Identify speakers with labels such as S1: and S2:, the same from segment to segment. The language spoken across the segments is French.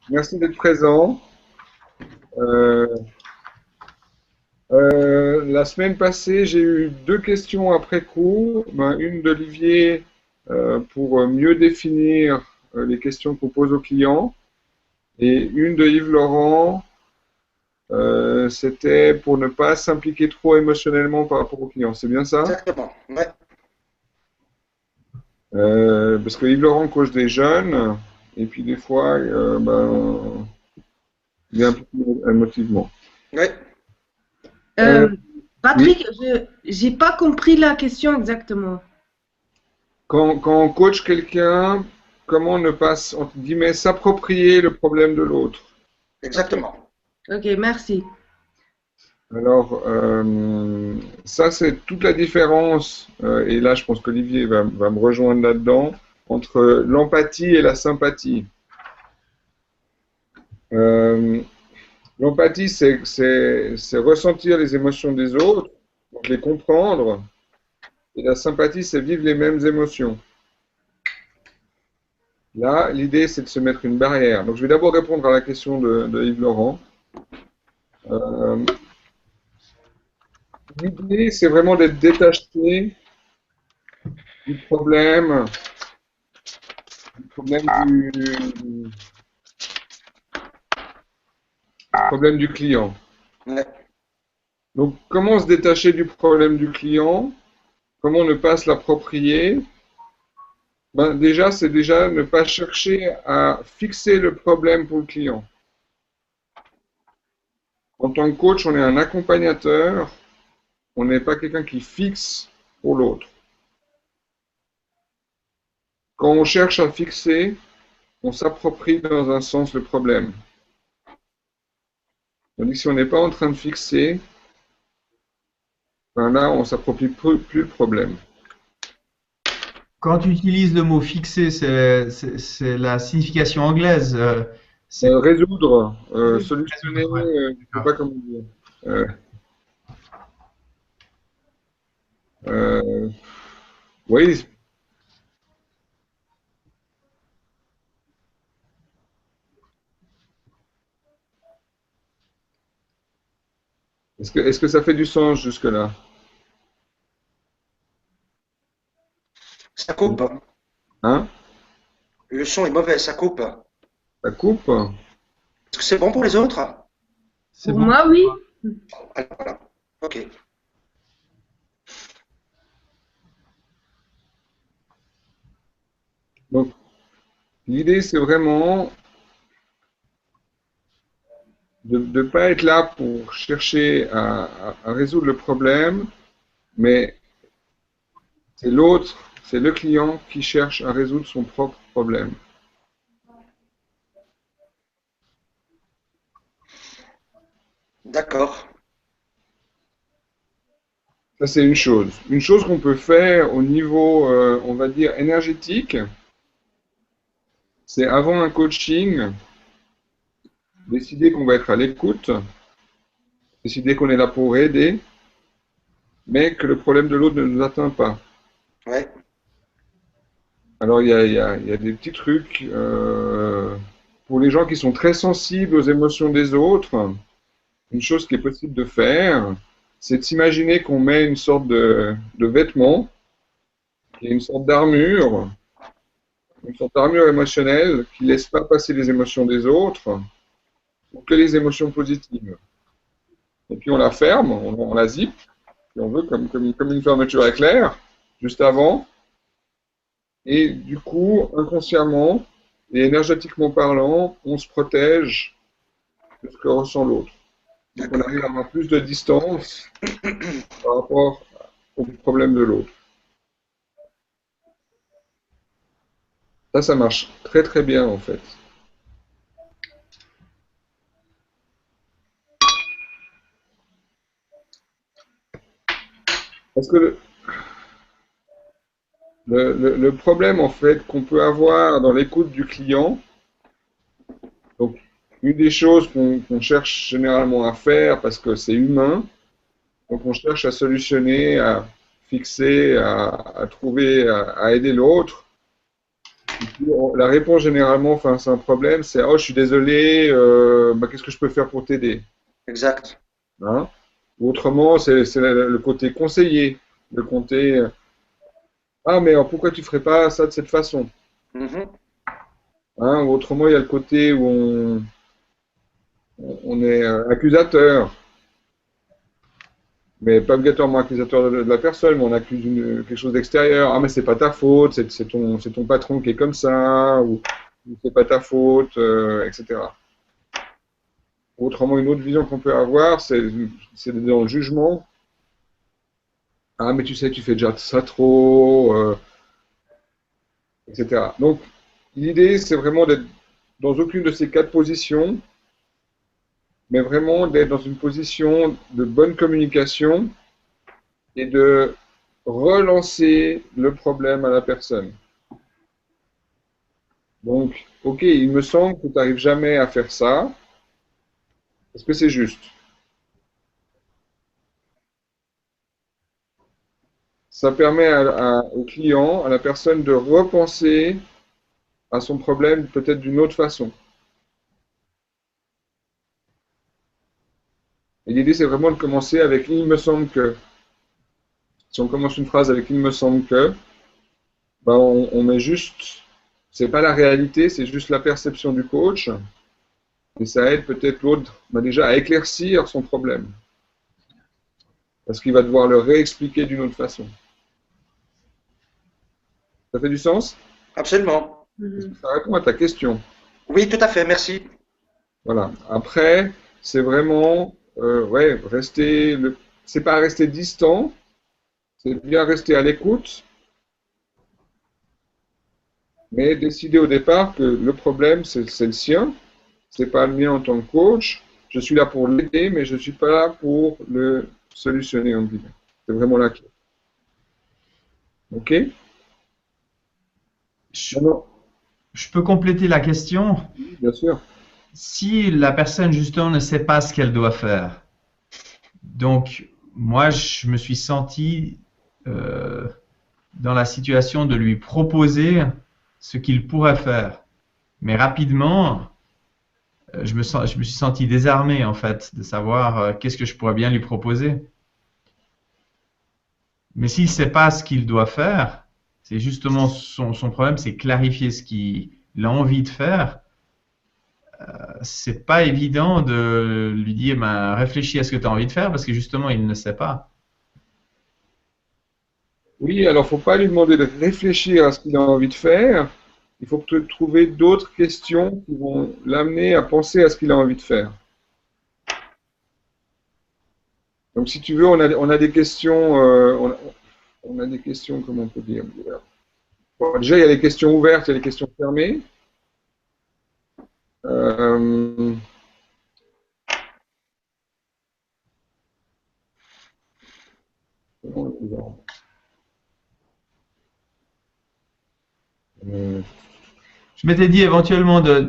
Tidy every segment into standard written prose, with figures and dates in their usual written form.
S1: Merci d'être présent. Euh, la semaine passée, j'ai eu deux questions après coup. Une d'Olivier pour mieux définir les questions qu'on pose aux clients et une de Yves Laurent, c'était pour ne pas s'impliquer trop émotionnellement par rapport aux clients. C'est bien ça?
S2: Exactement. Ouais.
S1: Parce que Yves Laurent coach des jeunes et puis des fois, il est un peu plus émotivement.
S2: Ouais.
S1: Euh,
S3: Euh,
S1: oui.
S3: Patrick, je j'ai pas compris la question exactement.
S1: Quand on coach quelqu'un, comment ne pas, entre guillemets, s'approprier le problème de l'autre?
S3: Ok,
S2: Exactement.
S3: ok, merci.
S1: Alors, ça, c'est toute la différence, et là, je pense qu'Olivier va me rejoindre là-dedans, entre l'empathie et la sympathie. Euh, L'empathie, c'est ressentir les émotions des autres, donc les comprendre, et la sympathie, c'est vivre les mêmes émotions. Là, l'idée, c'est de se mettre une barrière. Donc, je vais d'abord répondre à la question de Yves Laurent. Euh, L'idée, c'est vraiment d'être détaché du problème du client.
S2: Ouais.
S1: Donc, comment se détacher du problème du client? Comment ne pas se l'approprier? Déjà, c'est déjà ne pas chercher à fixer le problème pour le client. En tant que coach, on est un accompagnateur, on n'est pas quelqu'un qui fixe pour l'autre. Quand on cherche à fixer, on s'approprie dans un sens le problème. Tandis que si on n'est pas en train de fixer, là, on s'approprie plus le problème.
S4: Quand tu utilises le mot fixer, c'est la signification anglaise. C'est
S1: Résoudre, solutionner,
S4: résoudre, ouais.
S1: je ne sais pas
S4: D'accord.
S1: comment dire. Euh, euh, oui, est-ce que ça fait du sens jusque-là?
S2: Ça coupe.
S1: Hein?
S2: Le son est mauvais, ça coupe.
S1: Ça coupe?
S2: Est-ce que c'est bon pour les autres?
S4: C'est
S3: Pour
S4: bon.
S3: moi, oui.
S2: Alors, voilà. Ok.
S1: Donc, l'idée, c'est vraiment de ne pas être là pour chercher à résoudre le problème, mais c'est l'autre, c'est le client qui cherche à résoudre son propre problème.
S2: D'accord.
S1: Ça, c'est une chose. Une chose qu'on peut faire au niveau, on va dire, énergétique, c'est avant un coaching, décider qu'on va être à l'écoute, décider qu'on est là pour aider, mais que le problème de l'autre ne nous atteint pas.
S2: Ouais.
S1: Alors, il y a des petits trucs pour les gens qui sont très sensibles aux émotions des autres. Une chose qui est possible de faire, c'est de s'imaginer qu'on met une sorte de vêtement, qui est une sorte d'armure émotionnelle qui ne laisse pas passer les émotions des autres, ou que les émotions positives. Et puis on la ferme, on la zip, si on veut, comme une fermeture éclair, juste avant. Et du coup, inconsciemment et énergétiquement parlant, on se protège de ce que ressent l'autre. Donc on
S2: D'accord.
S1: arrive à avoir plus de distance par rapport au problème de l'autre. Ça marche très très bien en fait. Parce que le problème en fait qu'on peut avoir dans l'écoute du client, donc une des choses qu'on cherche généralement à faire parce que c'est humain, donc on cherche à solutionner, à fixer, à trouver, à aider l'autre. Et puis, la réponse généralement face à un problème, c'est oh, je suis désolé, bah, qu'est-ce que je peux faire pour t'aider?
S2: Exact.
S1: Hein? Ou autrement, c'est le côté conseiller, le côté ah, mais alors, pourquoi tu ferais pas ça de cette façon?
S2: Mhm.
S1: Hein? Ou autrement, il y a le côté où on est accusateur, mais pas obligatoirement accusateur de la personne, mais on accuse quelque chose d'extérieur. Ah, mais c'est pas ta faute, c'est ton patron qui est comme ça, ou c'est pas ta faute, etc. Autrement, une autre vision qu'on peut avoir, c'est dans le jugement. Ah, mais tu sais, tu fais déjà ça trop, etc. Donc, l'idée, c'est vraiment d'être dans aucune de ces quatre positions, mais vraiment d'être dans une position de bonne communication et de relancer le problème à la personne. Donc, ok, il me semble que tu n'arrives jamais à faire ça. Est-ce que c'est juste? Ça permet au client, à la personne de repenser à son problème peut-être d'une autre façon. Et l'idée, c'est vraiment de commencer avec il me semble que. Si on commence une phrase avec il me semble que, ben on met juste, c'est pas la réalité, c'est juste la perception du coach. Et ça aide peut-être l'autre ben déjà à éclaircir son problème. Parce qu'il va devoir le réexpliquer d'une autre façon. Ça fait du sens?
S2: Absolument.
S1: Est-ce
S3: Mhm.
S1: que ça répond à ta question?
S2: Oui, tout à fait, merci.
S1: Voilà. Après, c'est vraiment, ouais, c'est pas rester distant, c'est bien rester à l'écoute, mais décider au départ que le problème, c'est le sien, c'est pas le mien en tant que coach. Je suis là pour l'aider, mais je ne suis pas là pour le solutionner en guillemets. C'est vraiment la clé. OK?
S4: Je,
S1: Non, non,
S4: je peux compléter la question.
S1: oui, bien sûr.
S4: Si la personne justement ne sait pas ce qu'elle doit faire, donc moi je me suis senti euh, dans la situation de lui proposer ce qu'il pourrait faire. Mais rapidement, je me suis senti désarmé en fait de savoir qu'est-ce que je pourrais bien lui proposer. Mais s'il ne sait pas ce qu'il doit faire, c'est justement son problème, c'est clarifier ce qu'il a envie de faire. C'est pas évident de lui dire ben, réfléchis à ce que tu as envie de faire parce que justement il ne sait pas.
S1: Oui, alors faut pas lui demander de réfléchir à ce qu'il a envie de faire. Il faut trouver d'autres questions qui vont l'amener à penser à ce qu'il a envie de faire. Donc, si tu veux, on a des questions, on a des questions, comment on peut dire? Bon, déjà, il y a les questions ouvertes et les questions fermées. Euh, comment on peut dire? Euh,
S4: Je m'étais dit éventuellement de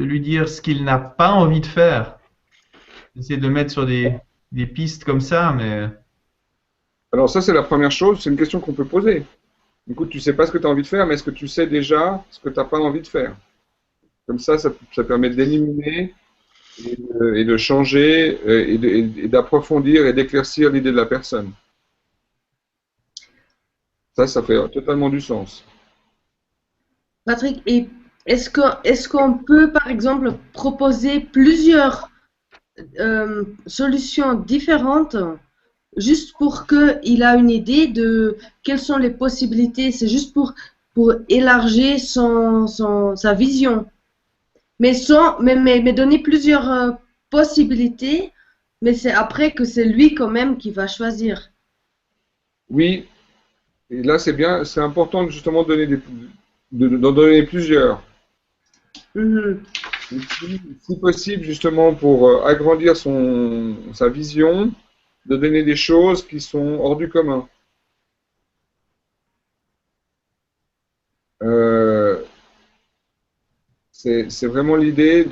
S4: lui dire ce qu'il n'a pas envie de faire. Essayer de le mettre sur des pistes comme ça, mais
S1: alors, ça, c'est la première chose, c'est une question qu'on peut poser. Écoute, tu sais pas ce que tu as envie de faire, mais est-ce que tu sais déjà ce que tu n'as pas envie de faire? Comme ça permet d'éliminer et de changer et d'approfondir et d'éclaircir l'idée de la personne. Ça fait totalement du sens.
S3: Patrick, et est-ce qu'on peut, par exemple, proposer plusieurs solutions différentes juste pour qu'il a une idée de quelles sont les possibilités? C'est juste pour élargir sa vision. Mais donner plusieurs possibilités, mais c'est après que c'est lui quand même qui va choisir.
S1: Oui, et là, c'est bien, c'est important justement d'en donner plusieurs.
S3: Mhm.
S1: Et si possible, justement, pour agrandir sa vision, de donner des choses qui sont hors du commun. Euh, c'est vraiment l'idée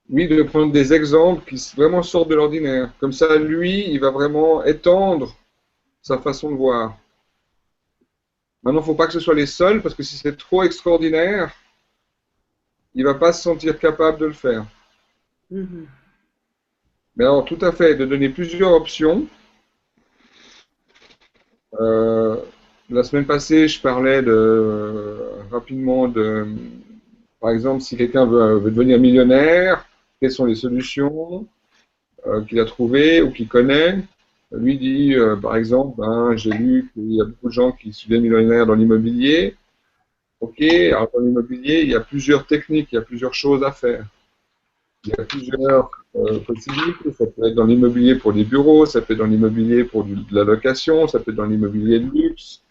S1: oui, de prendre des exemples qui vraiment sortent de l'ordinaire. Comme ça, lui, il va vraiment étendre sa façon de voir. Maintenant, il ne faut pas que ce soit les seuls, parce que si c'est trop extraordinaire, il ne va pas se sentir capable de le faire.
S3: Mhm.
S1: Mais alors, tout à fait, de donner plusieurs options. Euh, la semaine passée, je parlais rapidement de, par exemple, si quelqu'un veut devenir millionnaire, quelles sont les solutions qu'il a trouvées ou qu'il connaît. Lui dit, par exemple, ben, j'ai lu qu'il y a beaucoup de gens qui deviennent millionnaires dans l'immobilier. Ok, alors dans l'immobilier, il y a plusieurs techniques, il y a plusieurs choses à faire. Il y a plusieurs possibilités. Ça peut être dans l'immobilier pour des bureaux, ça peut être dans l'immobilier pour de la location, ça peut être dans l'immobilier de luxe.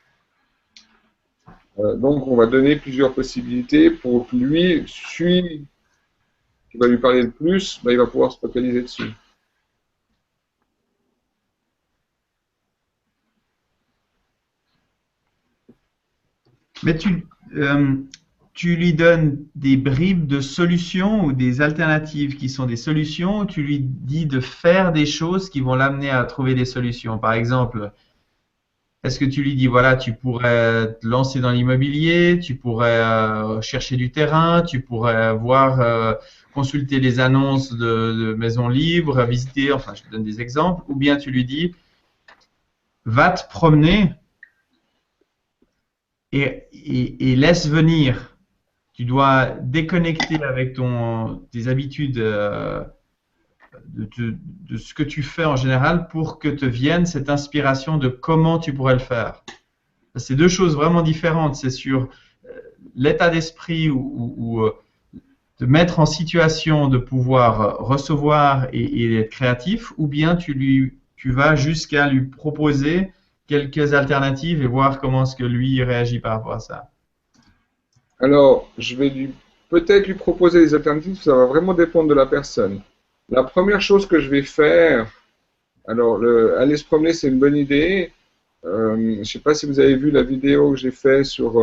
S1: Donc, on va donner plusieurs possibilités pour que lui, celui qui va lui parler le plus, ben, il va pouvoir se focaliser dessus.
S4: Mais tu lui donnes des bribes de solutions ou des alternatives qui sont des solutions, ou tu lui dis de faire des choses qui vont l'amener à trouver des solutions. Par exemple, est-ce que tu lui dis, voilà, tu pourrais te lancer dans l'immobilier, tu pourrais chercher du terrain, tu pourrais voir, consulter les annonces de maisons libres, visiter, enfin, je te donne des exemples, ou bien tu lui dis, va te promener et laisse venir. Tu dois déconnecter avec tes habitudes de ce que tu fais en général pour que te vienne cette inspiration de comment tu pourrais le faire. C'est deux choses vraiment différentes. C'est sur l'état d'esprit ou te mettre en situation de pouvoir recevoir et être créatif, ou bien tu vas jusqu'à lui proposer quelques alternatives et voir comment est-ce que lui réagit par rapport à ça.
S1: Alors, je vais peut-être lui proposer des alternatives, ça va vraiment dépendre de la personne. La première chose que je vais faire, alors, aller se promener, c'est une bonne idée. Je ne sais pas si vous avez vu la vidéo que j'ai faite sur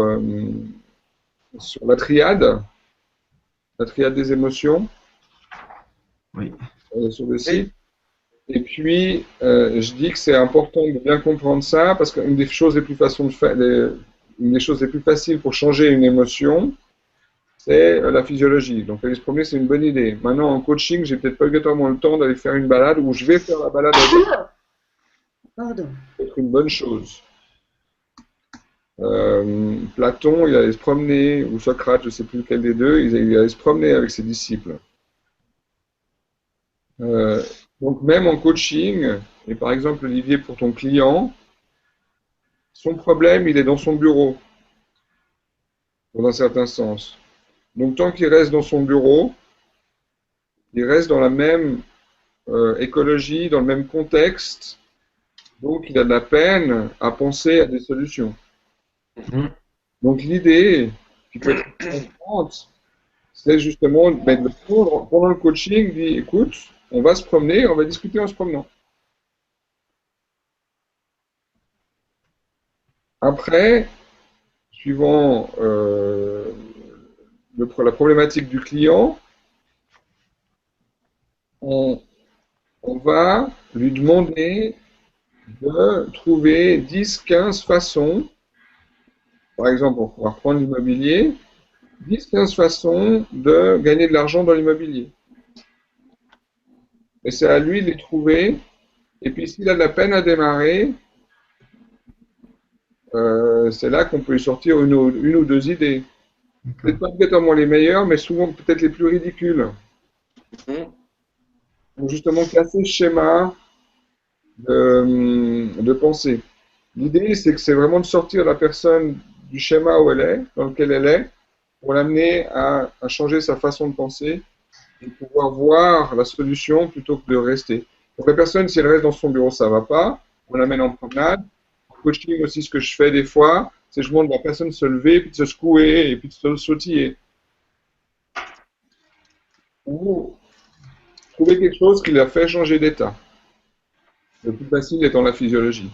S1: la triade des émotions,
S4: Oui.
S1: sur le
S2: Oui.
S1: site. Et puis, je dis que c'est important de bien comprendre ça, parce qu'une des choses les plus faciles une des choses les plus faciles pour changer une émotion, c'est la physiologie. Donc, aller se promener, c'est une bonne idée. Maintenant, en coaching, j'ai peut-être pas obligatoirement le temps d'aller faire une balade, ou je vais faire la balade avec
S3: Pardon.
S1: être une bonne chose. Platon, il allait se promener, ou Socrate, je ne sais plus lequel des deux, il allait se promener avec ses disciples. Euh, donc même en coaching, et par exemple Olivier pour ton client, son problème, il est dans son bureau, dans un certain sens. Donc tant qu'il reste dans son bureau, il reste dans la même écologie, dans le même contexte, donc il a de la peine à penser à des solutions. Donc l'idée, qui peut être importante, c'est justement de le prendre pendant le coaching, dit écoute, on va se promener, on va discuter en se promenant. Après, suivant la problématique du client, on va lui demander de trouver 10-15 façons, par exemple, on va reprendre l'immobilier, 10-15 façons de gagner de l'argent dans l'immobilier. Et c'est à lui de les trouver. Et puis s'il a de la peine à démarrer, c'est là qu'on peut lui sortir une ou deux idées. Peut-être pas obligatoirement les meilleures, mais souvent peut-être les plus ridicules.
S2: Mhm.
S1: Pour justement casser le schéma de pensée. L'idée, c'est que c'est vraiment de sortir la personne du schéma où elle est, dans lequel elle est, pour l'amener à changer sa façon de penser et pouvoir voir la solution plutôt que de rester. Donc la personne, si elle reste dans son bureau, ça ne va pas. On l'amène en promenade. En coaching aussi, ce que je fais des fois, c'est que je montre la personne se lever, puis de se secouer, et puis de se sautiller. Ou trouver quelque chose qui l'a fait changer d'état. Le plus facile étant la physiologie.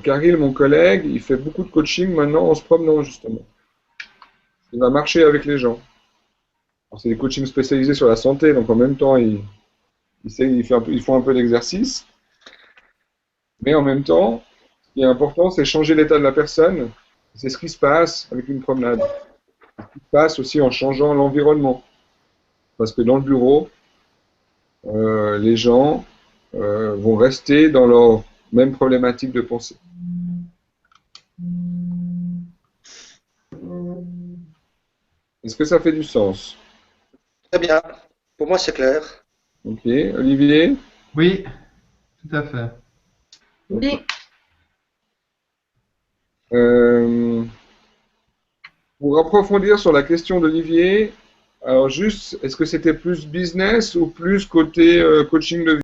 S1: Karil, mon collègue, il fait beaucoup de coaching maintenant en se promenant justement. Il va marcher avec les gens. C'est des coachings spécialisés sur la santé, donc en même temps, ils font un peu d'exercice. Mais en même temps, Ce qui est important, c'est changer l'état de la personne. C'est ce qui se passe avec une promenade. Ce qui se passe aussi en changeant l'environnement. Parce que dans le bureau, les gens vont rester dans leur même problématique de pensée. Est-ce que ça fait du sens?
S2: Très bien. Pour moi, c'est clair.
S1: Ok. Olivier?
S4: Oui, tout à fait.
S3: Oui.
S1: Pour approfondir sur la question d'Olivier, alors juste, est-ce que c'était plus business ou plus côté coaching de vie?